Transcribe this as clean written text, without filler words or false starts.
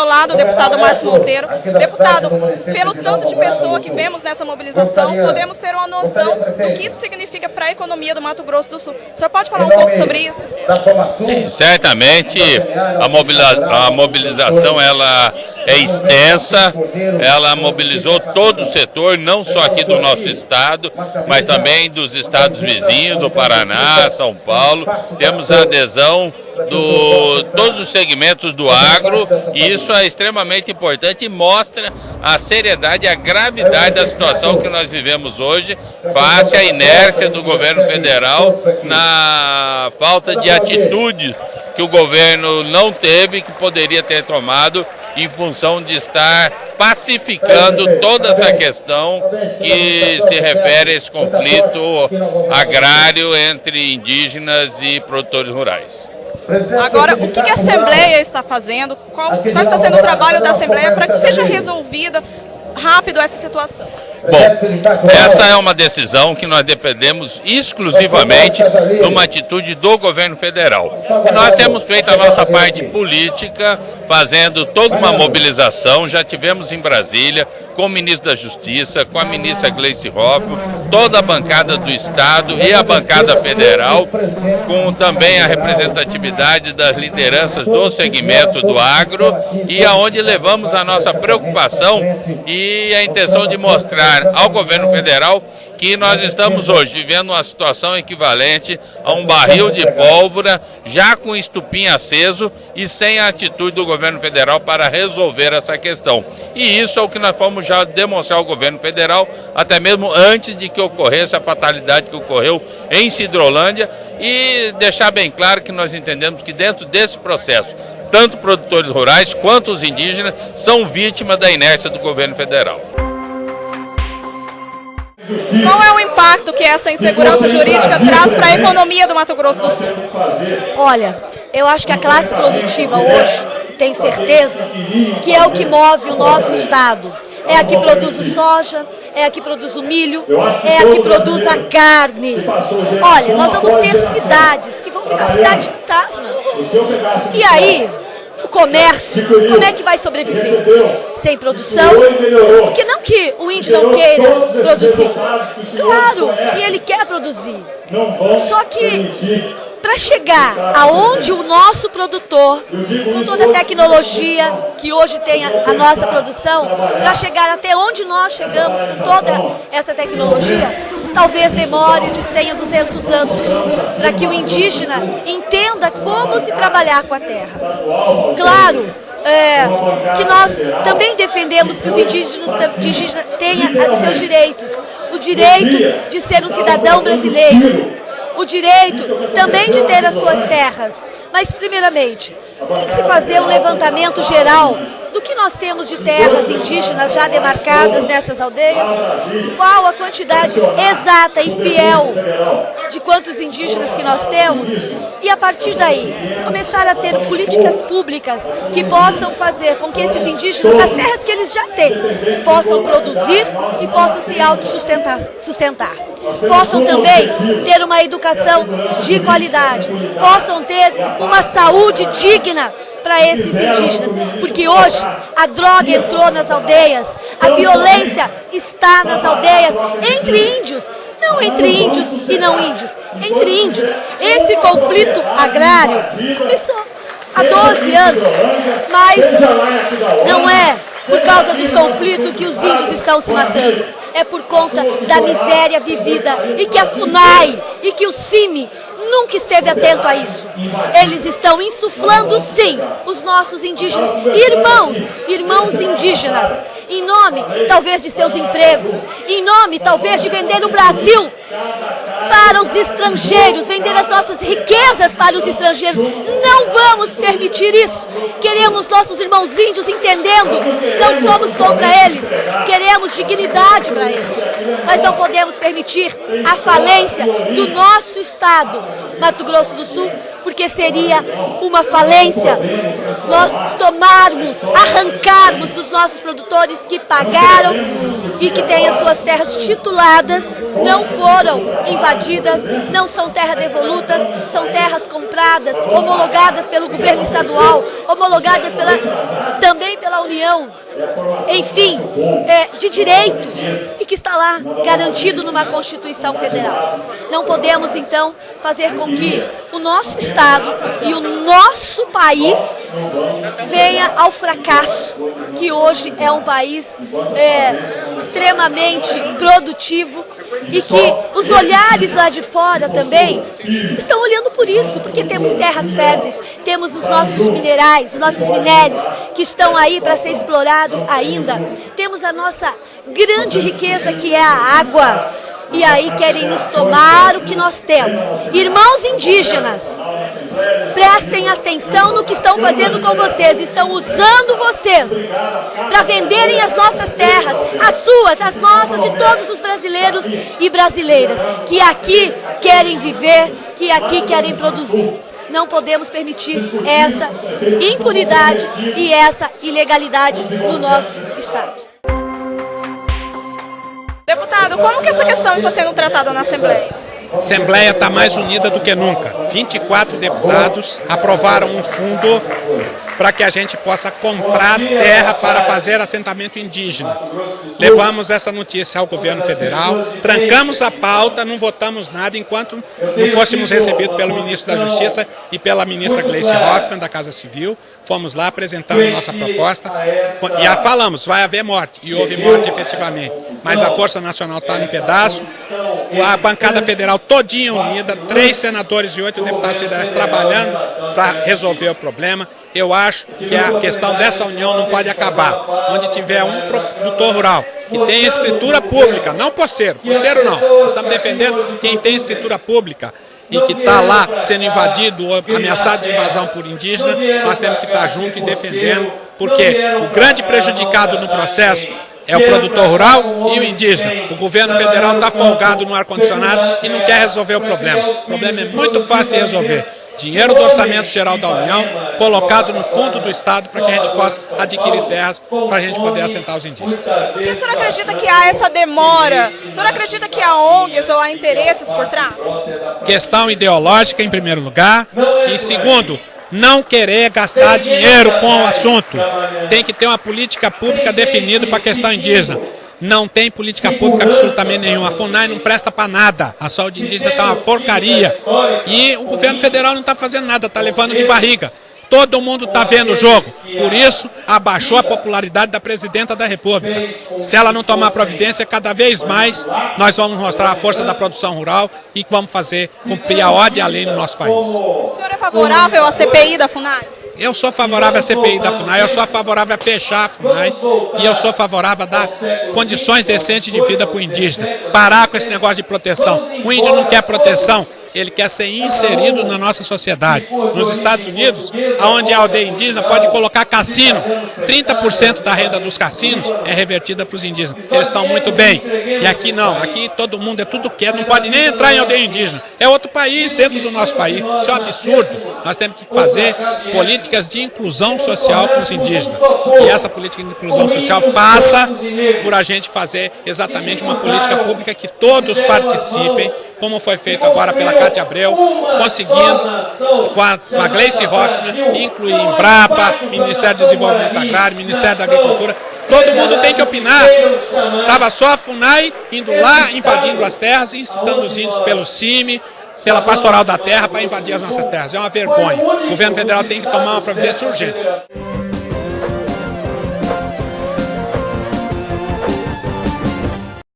meu lado o deputado Márcio Monteiro. Deputado, pelo tanto de pessoa que vemos nessa mobilização, podemos ter uma noção do que isso significa para a economia do Mato Grosso do Sul. O senhor pode falar um pouco sobre isso? Sim, certamente a mobilização ela é extensa, ela mobilizou todo o setor, não só aqui do nosso estado, mas também dos estados vizinhos, do Paraná, São Paulo. Temos a adesão de todos os segmentos do agro, e isso é extremamente importante e mostra a seriedade e a gravidade da situação que nós vivemos hoje, face à inércia do governo federal na falta de atitude que o governo não teve, que poderia ter tomado em função de estar pacificando toda essa questão que se refere a esse conflito agrário entre indígenas e produtores rurais. Agora, o que a Assembleia está fazendo? Qual está sendo o trabalho da Assembleia para que seja resolvida rápido essa situação? Bom, essa é uma decisão que nós dependemos exclusivamente de uma atitude do governo federal. E nós temos feito a nossa parte política, fazendo toda uma mobilização, já tivemos em Brasília, com o ministro da Justiça, com a ministra Gleice Hoffmann, toda a bancada do Estado e a bancada federal, com também a representatividade das lideranças do segmento do agro, e aonde levamos a nossa preocupação e a intenção de mostrar ao governo federal que nós estamos hoje vivendo uma situação equivalente a um barril de pólvora, já com estupim aceso e sem a atitude do governo federal para resolver essa questão. E isso é o que nós fomos já demonstrar ao governo federal, até mesmo antes de que ocorresse a fatalidade que ocorreu em Sidrolândia, e deixar bem claro que nós entendemos que dentro desse processo, tanto produtores rurais quanto os indígenas são vítimas da inércia do governo federal. Qual é o impacto que essa insegurança jurídica traz para a economia do Mato Grosso do Sul? Olha, eu acho que a classe produtiva hoje, tenho certeza, que é o que move o nosso estado. É a que produz o soja, é a que produz o milho, é a que produz a carne. Olha, nós vamos ter cidades que vão virar cidades fantasmas. E aí, o comércio, como é que vai sobreviver? Sem produção? Porque não que o índio não queira produzir. Claro que ele quer produzir. Só que para chegar aonde o nosso produtor, com toda a tecnologia que hoje tem a nossa produção, para chegar até onde nós chegamos com toda essa tecnologia, talvez demore de 100 a 200 anos para que o indígena entenda como se trabalhar com a terra. Claro que nós também defendemos que os indígenas tenham seus direitos, o direito de ser um cidadão brasileiro, o direito também de ter as suas terras. Mas, primeiramente, tem que se fazer um levantamento geral do que nós temos de terras indígenas já demarcadas nessas aldeias, qual a quantidade exata e fiel de quantos indígenas que nós temos, e a partir daí começar a ter políticas públicas que possam fazer com que esses indígenas, as terras que eles já têm, possam produzir e possam se autossustentar, possam também ter uma educação de qualidade, possam ter uma saúde digna para esses indígenas, porque hoje a droga entrou nas aldeias, a violência está nas aldeias, entre índios, não entre índios e não índios, entre índios. Esse conflito agrário começou há 12 anos, mas não é por causa dos conflitos que os índios estão se matando, é por conta da miséria vivida, e que a FUNAI e que o CIMI nunca esteve atento a isso. Eles estão insuflando, sim, os nossos indígenas, irmãos indígenas, em nome, talvez, de seus empregos, em nome, talvez, de vender o Brasil para os estrangeiros, vender as nossas riquezas para os estrangeiros. Não vamos permitir isso. Queremos nossos irmãos índios entendendo, não somos contra eles, queremos dignidade para eles. mas não podemos permitir a falência do nosso estado, Mato Grosso do Sul, porque seria uma falência nós tomarmos, arrancarmos dos nossos produtores que pagaram e que têm as suas terras tituladas, não foram invadidas, não são terras devolutas, são terras compradas, homologadas pelo governo estadual, homologadas também pela União, enfim, de direito, e que está lá garantido numa Constituição Federal. Não podemos, então, fazer com que o nosso Estado e o nosso país venha ao fracasso, que hoje é um país extremamente produtivo, e que os olhares lá de fora também estão olhando por isso, porque temos terras férteis, temos os nossos minerais, os nossos minérios que estão aí para ser explorado ainda, temos a nossa grande riqueza que é a água, e aí querem nos tomar o que nós temos. Irmãos indígenas, prestem atenção no que estão fazendo com vocês, estão usando vocês para venderem as nossas terras, as suas, as nossas, de todos os brasileiros e brasileiras que aqui querem viver, que aqui querem produzir. Não podemos permitir essa impunidade e essa ilegalidade no nosso estado. Deputado, como que essa questão está sendo tratada na Assembleia? A Assembleia está mais unida do que nunca. 24 deputados aprovaram um fundo para que a gente possa comprar terra para fazer assentamento indígena. Levamos essa notícia ao governo federal, trancamos a pauta, não votamos nada enquanto não fôssemos recebidos pelo ministro da Justiça e pela ministra Gleice Hoffmann, da Casa Civil. Fomos lá, apresentamos nossa proposta e falamos, vai haver morte, e houve morte efetivamente. Mas a Força Nacional está no pedaço, a bancada federal todinha unida, 3 senadores e 8 deputados federais trabalhando para resolver o problema. Eu acho que a questão dessa união não pode acabar. Onde tiver um produtor rural que tem escritura pública, não poceiro não, nós estamos defendendo quem tem escritura pública e que está lá sendo invadido ou ameaçado de invasão por indígena, nós temos que estar junto e defendendo, porque o grande prejudicado no processo é o produtor rural e o indígena. O governo federal está folgado no ar-condicionado e não quer resolver o problema. O problema é muito fácil de resolver. Dinheiro do Orçamento Geral da União colocado no fundo do Estado para que a gente possa adquirir terras para a gente poder assentar os indígenas. E o senhor acredita que há essa demora? O senhor acredita que há ONGs ou há interesses por trás? Questão ideológica em primeiro lugar e segundo, não querer gastar dinheiro com o assunto. Tem que ter uma política pública definida para a questão indígena. Não tem política pública absolutamente nenhuma. A FUNAI não presta para nada. A saúde indígena está uma porcaria. E o governo federal não está fazendo nada, está levando de barriga. Todo mundo está vendo o jogo. Por isso, abaixou a popularidade da presidenta da República. Se ela não tomar providência, cada vez mais nós vamos mostrar a força da produção rural e que vamos fazer cumprir a ordem e a lei no nosso país. O senhor é favorável à CPI da FUNAI? Eu sou favorável à CPI da FUNAI, eu sou favorável a fechar a FUNAI e eu sou favorável a dar condições decentes de vida para o indígena. Parar com esse negócio de proteção. O índio não quer proteção, ele quer ser inserido na nossa sociedade. Nos Estados Unidos, onde a aldeia indígena pode colocar cassino, 30% da renda dos cassinos é revertida para os indígenas. Eles estão muito bem. E aqui não, aqui todo mundo é tudo quieto, não pode nem entrar em aldeia indígena. É outro país dentro do nosso país. Isso é um absurdo. Nós temos que fazer políticas de inclusão social com os indígenas. E essa política de inclusão social passa por a gente fazer exatamente uma política pública que todos participem, como foi feito agora pela Cátia Abreu, conseguindo, com a Gleice Hoffmann, incluir Embrapa, Ministério do Desenvolvimento Agrário, Ministério da Agricultura. Todo mundo tem que opinar. Estava só a FUNAI indo lá, invadindo as terras e incitando os índios pelo CIMI, pela Pastoral da Terra, para invadir as nossas terras. É uma vergonha. O governo federal tem que tomar uma providência urgente.